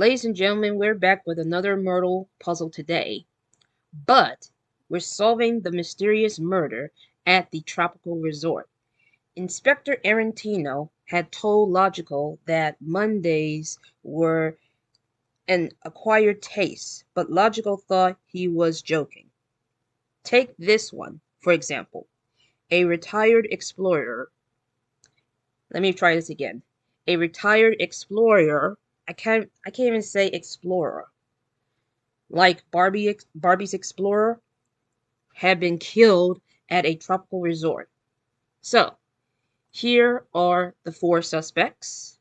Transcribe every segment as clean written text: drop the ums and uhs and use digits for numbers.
Ladies and gentlemen, we're back with another Murdle puzzle today, but we're solving the mysterious murder at the tropical resort. Inspector Arantino had told Logical that Mondays were an acquired taste, but Logical thought he was joking. Take this one, for example. A retired explorer. Let me try this again. A retired explorer. I can't even say explorer. Like Barbie's explorer, had been killed at a tropical resort. So, here are the 4 suspects,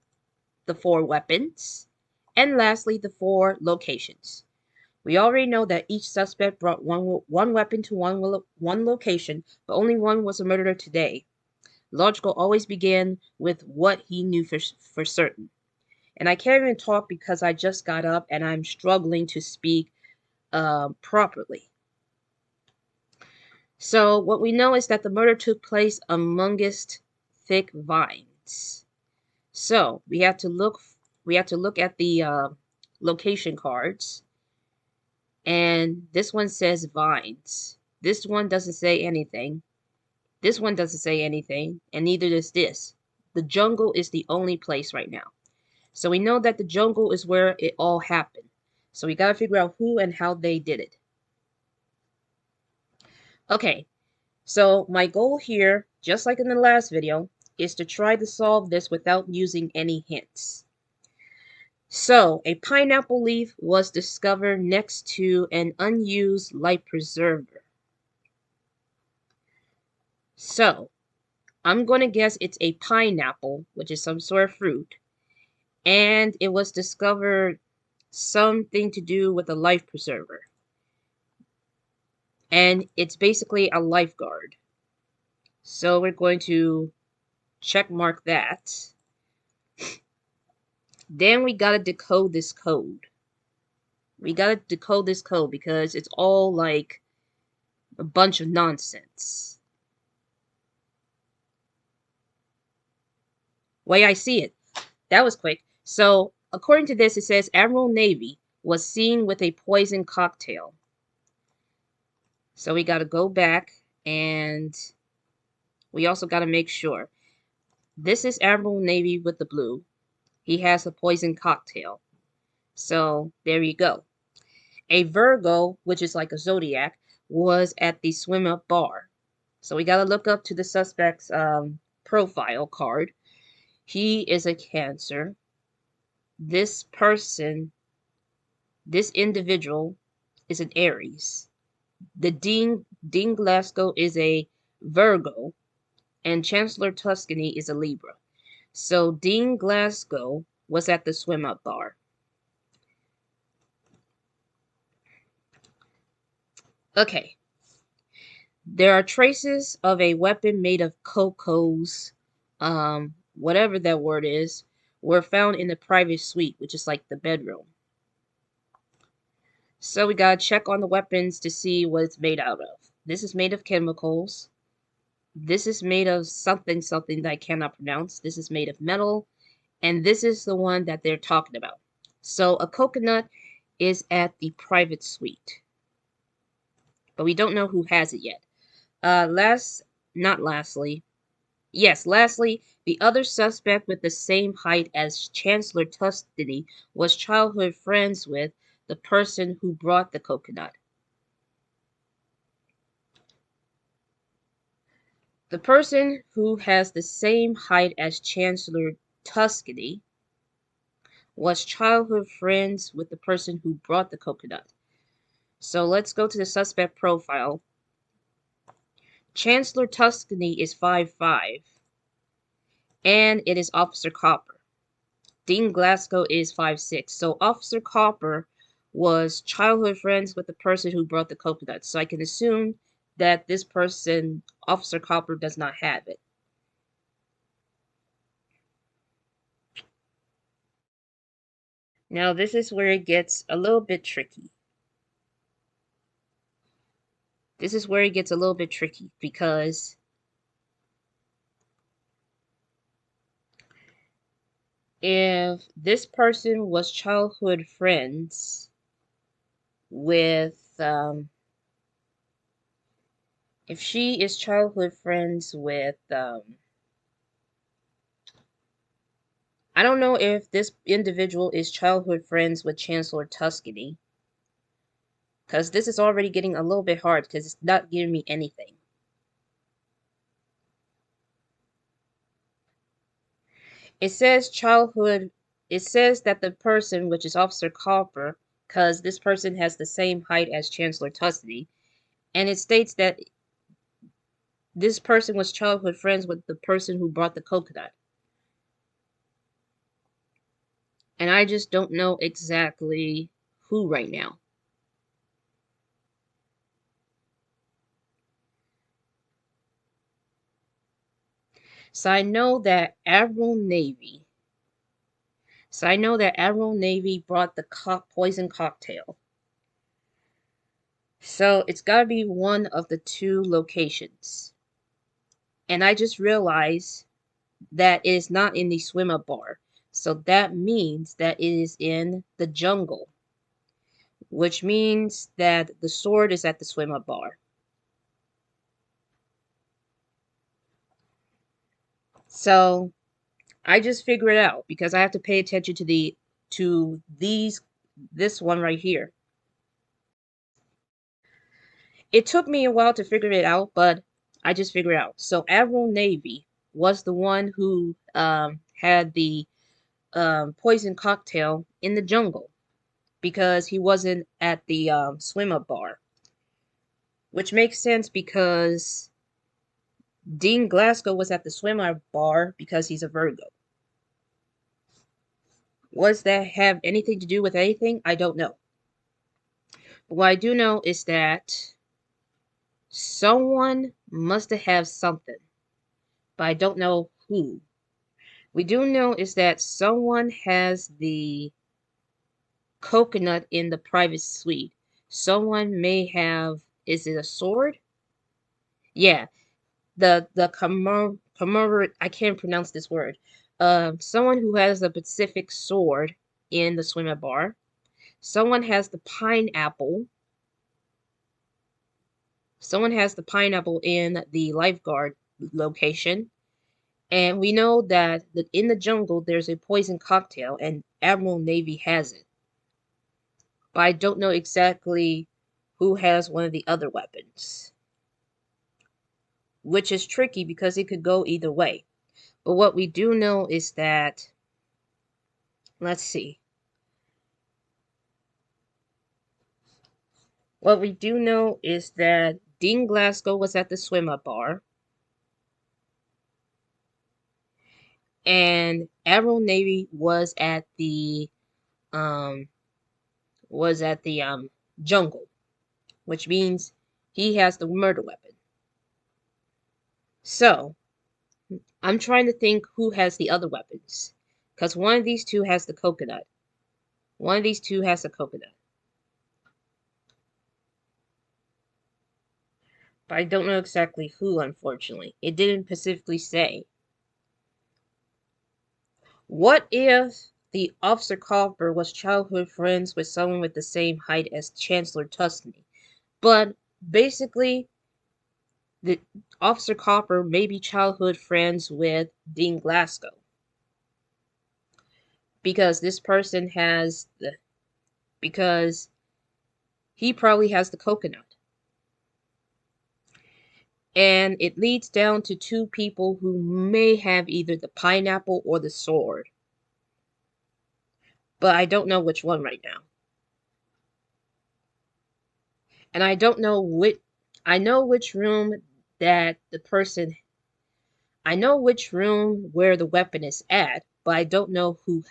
the 4 weapons, and lastly, the 4 locations. We already know that each suspect brought one weapon to one location, but only one was a murderer today. Logical always began with what he knew for certain. And I can't even talk because I just got up and I'm struggling to speak properly. So what we know is that the murder took place amongst thick vines. So we have to look at the location cards, and this one says vines. This one doesn't say anything. This one doesn't say anything, and neither does this. The jungle is the only place right now. So we know that the jungle is where it all happened. So we gotta figure out who and how they did it. Okay, so my goal here, just like in the last video, is to try to solve this without using any hints. So, a pineapple leaf was discovered next to an unused life preserver. So, I'm going to guess it's a pineapple, which is some sort of fruit, and it was discovered something to do with a life preserver. And it's basically a lifeguard. So, we're going to check mark that. Then we gotta decode this code. We gotta decode this code because it's all like a bunch of nonsense. Way I see it. That was quick. So, according to this, it says Admiral Navy was seen with a poison cocktail. So we gotta go back and we also gotta make sure. This is Admiral Navy with the blue. He has a poison cocktail. So, there you go. A Virgo, which is like a zodiac, was at the swim up bar. So we gotta look up to the suspect's profile card. He is a Cancer. This person, this individual, is an Aries. The Dean Glasgow is a Virgo, and Chancellor Tuscany is a Libra. So Dean Glasgow was at the swim up bar. Okay. There are traces of a weapon made of cocos, whatever that word is, were found in the private suite, which is like the bedroom. So we gotta check on the weapons to see what it's made out of. This is made of chemicals. This is made of something that I cannot pronounce. This is made of metal. And this is the one that they're talking about. So a coconut is at the private suite. But we don't know who has it yet. Lastly, the other suspect with the same height as Chancellor Tuscany was childhood friends with the person who brought the coconut. The person who has the same height as Chancellor Tuscany was childhood friends with the person who brought the coconut. So let's go to the suspect profile. Chancellor Tuscany is 5'5", and it is Officer Copper. Dean Glasgow is 5'6". So Officer Copper was childhood friends with the person who brought the coconut. So I can assume that this person, Officer Copper, does not have it. Now this is where it gets a little bit tricky. This is where it gets a little bit tricky because if this person was childhood friends with, if she is childhood friends with, I don't know if this individual is childhood friends with Chancellor Tuscany, because this is already getting a little bit hard because it's not giving me anything. It says childhood, it says that the person, which is Officer Copper, because this person has the same height as Chancellor Tuscany, and it states that this person was childhood friends with the person who brought the coconut. And I just don't know exactly who right now. So I know that Admiral Navy. So I know that Admiral Navy brought the poison cocktail. So it's got to be one of the two locations. And I just realized that it is not in the swim up bar. So that means that it is in the jungle, which means that the sword is at the swim up bar. So I just figure it out because I have to pay attention to this one right here. It took me a while to figure it out, but I just figured it out. So Admiral Navy was the one who had the poison cocktail in the jungle because he wasn't at the swim up bar, which makes sense because Dean Glasgow was at the swim up bar because he's a Virgo. Was that have anything to do with anything? I don't know. But what I do know is that someone must have something, but I don't know who. We do know is that someone has the coconut in the private suite. Someone may have, is it a sword? Yeah, the commemorate, I can't pronounce this word. Someone who has a Pacific sword in the swim up bar. Someone has the pineapple. Someone has the pineapple in the lifeguard location. And we know that in the jungle there's a poison cocktail and Admiral Navy has it. But I don't know exactly who has one of the other weapons. Which is tricky because it could go either way. But what we do know is that, let's see. What we do know is that Dean Glasgow was at the swim up bar. And Admiral Navy was at the um jungle, which means he has the murder weapon. So I'm trying to think who has the other weapons. Because one of these two has the coconut. One of these two has the coconut. But I don't know exactly who, unfortunately. It didn't specifically say. What if the Officer Copper was childhood friends with someone with the same height as Chancellor Tuscany? But basically, the Officer Copper may be childhood friends with Dean Glasgow. Because this person has the, because he probably has the coconut. And it leads down to two people who may have either the pineapple or the sword. But I don't know which one right now. And I don't know I know which room that the person, I know which room where the weapon is at, but I don't know who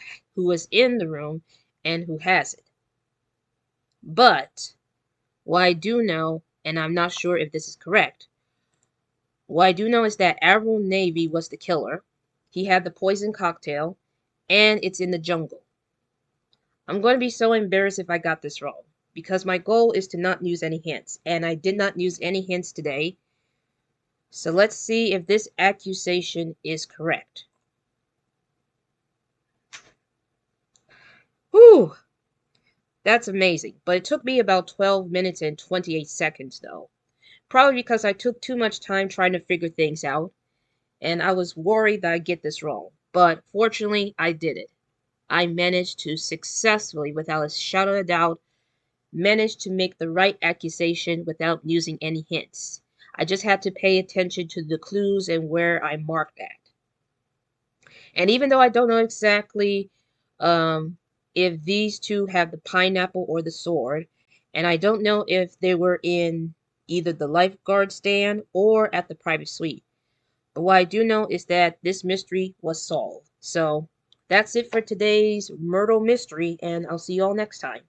is in the room and who has it. But what I do know, and I'm not sure if this is correct, what I do know is that Admiral Navy was the killer. He had the poison cocktail, and it's in the jungle. I'm going to be so embarrassed if I got this wrong, because my goal is to not use any hints, and I did not use any hints today. So let's see if this accusation is correct. Whew, that's amazing. But it took me about 12 minutes and 28 seconds, though. Probably because I took too much time trying to figure things out, and I was worried that I'd get this wrong. But fortunately, I did it. I managed to successfully, without a shadow of a doubt, managed to make the right accusation without using any hints. I just had to pay attention to the clues and where I marked that. And even though I don't know exactly if these two have the pineapple or the sword, and I don't know if they were in either the lifeguard stand or at the private suite. But what I do know is that this mystery was solved. So that's it for today's Myrtle mystery, and I'll see you all next time.